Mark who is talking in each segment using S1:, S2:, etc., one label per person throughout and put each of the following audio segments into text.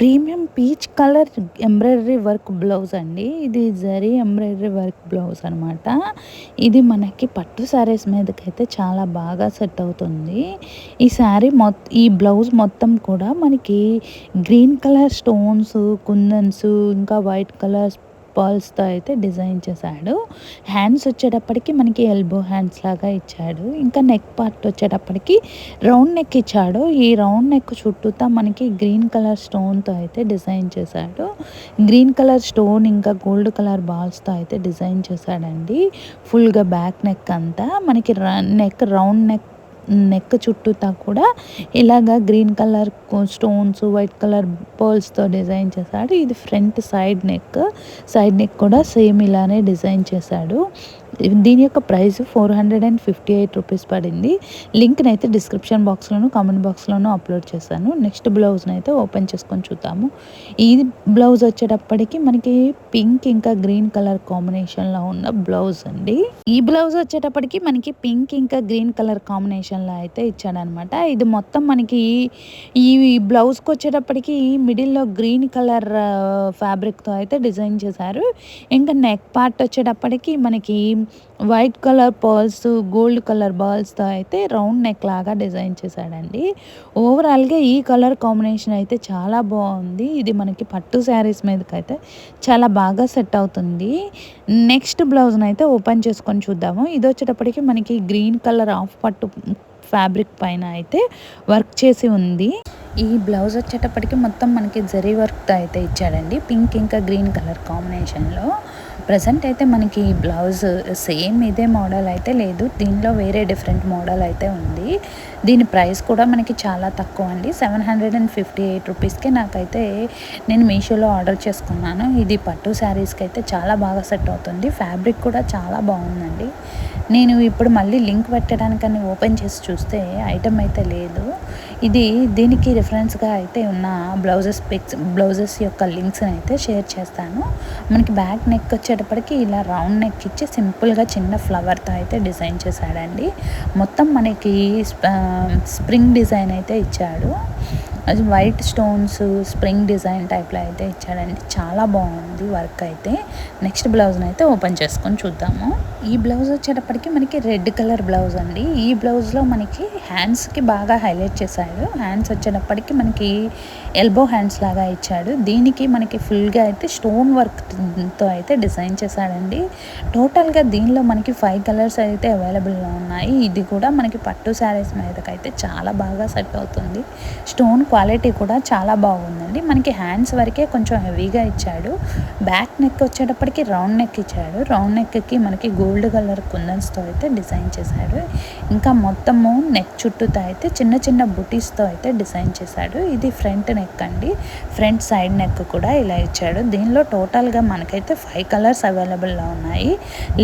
S1: Premium peach colour embroidery work blouse అండి. ఇది zari embroidery work blouse అనమాట. ఇది మనకి పట్టు శారీస్ మీదకైతే చాలా బాగా సెట్ అవుతుంది. ఈ శారీ ఈ బ్లౌజ్ మొత్తం కూడా మనకి గ్రీన్ కలర్ స్టోన్స్, కుందన్స్ ఇంకా వైట్ కలర్ పర్ల్స్‌తో అయితే డిజైన్ చేశాడు. హ్యాండ్స్ వచ్చేటప్పటికి మనకి ఎల్బో హ్యాండ్స్ లాగా ఇచ్చాడు. ఇంకా నెక్ పార్ట్ వచ్చేటప్పటికి రౌండ్ నెక్ ఇచ్చాడు. ఈ రౌండ్ నెక్ చుట్టూతా మనకి గ్రీన్ కలర్ స్టోన్‌తో అయితే డిజైన్ చేశాడు. గ్రీన్ కలర్ స్టోన్ ఇంకా గోల్డ్ కలర్ బాల్స్‌తో అయితే డిజైన్ చేశాడండి. ఫుల్‌గా బ్యాక్ నెక్ అంతా మనకి రౌండ్ నెక్ చుట్టూతా కూడా ఇలాగా green colour stones, white colour పర్ల్స్‌తో డిజైన్ చేశాడు. ఇది ఫ్రంట్ సైడ్ నెక్ కూడా సేమ్ ఇలానే డిజైన్ చేశాడు. దీని యొక్క ప్రైస్ 458 రూపీస్ పడింది. లింక్‌నైతే డిస్క్రిప్షన్ బాక్స్‌లోను, కామెంట్ బాక్స్‌లోను అప్లోడ్ చేశాను. నెక్స్ట్ బ్లౌజ్‌నైతే ఓపెన్ చేసుకొని చూద్దాము. ఈ బ్లౌజ్ వచ్చేటప్పటికి మనకి పింక్ ఇంకా గ్రీన్ కలర్ కాంబినేషన్‌లో ఉన్న బ్లౌజ్ అండి. ఈ బ్లౌజ్ వచ్చేటప్పటికి మనకి పింక్ ఇంకా గ్రీన్ కలర్ కాంబినేషన్‌లో అయితే ఇచ్చాడనమాట. ఇది మొత్తం మనకి ఈ బ్లౌజ్‌కి వచ్చేటప్పటికి మిడిల్‌లో గ్రీన్ కలర్ ఫ్యాబ్రిక్‌తో అయితే డిజైన్ చేశారు. ఇంకా నెక్ పార్ట్ వచ్చేటప్పటికి మనకి white colour pearls, gold colour బాల్స్‌తో అయితే రౌండ్ నెక్ లాగా డిజైన్ చేశాడండి. ఓవరాల్‌గా ఈ కలర్ కాంబినేషన్ అయితే చాలా బాగుంది. ఇది మనకి పట్టు శారీస్ మీదకైతే చాలా బాగా సెట్ అవుతుంది. నెక్స్ట్ బ్లౌజ్‌నైతే ఓపెన్ చేసుకొని చూద్దాము. ఇది వచ్చేటప్పటికి మనకి గ్రీన్ కలర్ హాఫ్ పట్టు ఫ్యాబ్రిక్ పైన అయితే వర్క్ చేసి ఉంది. ఈ బ్లౌజ్ వచ్చేటప్పటికి మొత్తం మనకి జరీ వర్క్‌తో అయితే ఇచ్చాడండి. పింక్ ఇంకా గ్రీన్ కలర్ కాంబినేషన్‌లో. ప్రెజెంట్ అయితే మనకి ఈ బ్లౌజ్ సేమ్ ఇదే మోడల్ అయితే లేదు. దీనిలో వేరే డిఫరెంట్ మోడల్ అయితే ఉంది. దీని ప్రైస్ కూడా మనకి చాలా తక్కువ అండి. 758 రూపీస్‌కే నాకైతే నేను మీషోలో ఆర్డర్ చేసుకున్నాను. ఇది పట్టు శారీస్‌కి అయితే చాలా బాగా సెట్ అవుతుంది. ఫ్యాబ్రిక్ కూడా చాలా బాగుందండి. నేను ఇప్పుడు మళ్ళీ లింక్ పెట్టడానికని ఓపెన్ చేసి చూస్తే ఐటెం అయితే లేదు. దీనికి రిఫరెన్స్‌గా అయితే ఉన్న బ్లౌజెస్ యొక్క లింక్స్‌ని అయితే షేర్ చేస్తాను. మనకి బ్యాక్ నెక్ వచ్చేటప్పటికి ఇలా రౌండ్ నెక్ ఇచ్చి సింపుల్‌గా చిన్న ఫ్లవర్‌తో అయితే డిజైన్ చేశాడండి. మొత్తం మనకి స్ప్రింగ్ డిజైన్ అయితే ఇచ్చాడు. అది వైట్ స్టోన్స్ స్ప్రింగ్ డిజైన్ టైప్లో అయితే ఇచ్చాడండి. చాలా బాగుంది వర్క్ అయితే. నెక్స్ట్ బ్లౌజ్ని అయితే ఓపెన్ చేసుకొని చూద్దాము. ఈ బ్లౌజ్ వచ్చేటప్పటికి మనకి రెడ్ కలర్ బ్లౌజ్ అండి. ఈ బ్లౌజ్లో మనకి హ్యాండ్స్కి బాగా హైలైట్ చేశాడు. హ్యాండ్స్ వచ్చేటప్పటికి మనకి ఎల్బో హ్యాండ్స్ లాగా ఇచ్చాడు. దీనికి మనకి ఫుల్గా అయితే స్టోన్ వర్క్తో అయితే డిజైన్ చేశాడండి. టోటల్గా దీనిలో మనకి 5 కలర్స్ అయితే అవైలబుల్గా ఉన్నాయి. ఇది కూడా మనకి పట్టు శారీస్ మీదకైతే చాలా బాగా సెట్ అవుతుంది. స్టోన్ క్వాలిటీ కూడా చాలా బాగుందండి. మనకి హ్యాండ్స్ వరకే కొంచెం హెవీగా ఇచ్చాడు. బ్యాక్ నెక్ వచ్చేటప్పటికి రౌండ్ నెక్ ఇచ్చాడు. రౌండ్ నెక్కి మనకి గోల్డ్ కలర్ కుందన్స్తో అయితే డిజైన్ చేశాడు. ఇంకా మొత్తము నెక్ చుట్టూతో అయితే చిన్న చిన్న బుటీస్తో అయితే డిజైన్ చేశాడు. ఇది ఫ్రంట్ నెక్ అండి. ఫ్రంట్ సైడ్ నెక్ కూడా ఇలా ఇచ్చాడు. దీనిలో టోటల్గా మనకైతే 5 కలర్స్ అవైలబుల్గా ఉన్నాయి.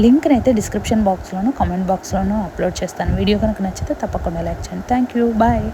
S1: లింక్ని అయితే డిస్క్రిప్షన్ బాక్స్లోను, కామెంట్ బాక్స్లోను అప్లోడ్ చేస్తాను. వీడియో కనుక నచ్చితే తప్పకుండా లైక్ చేయండి. Thank you. బాయ్.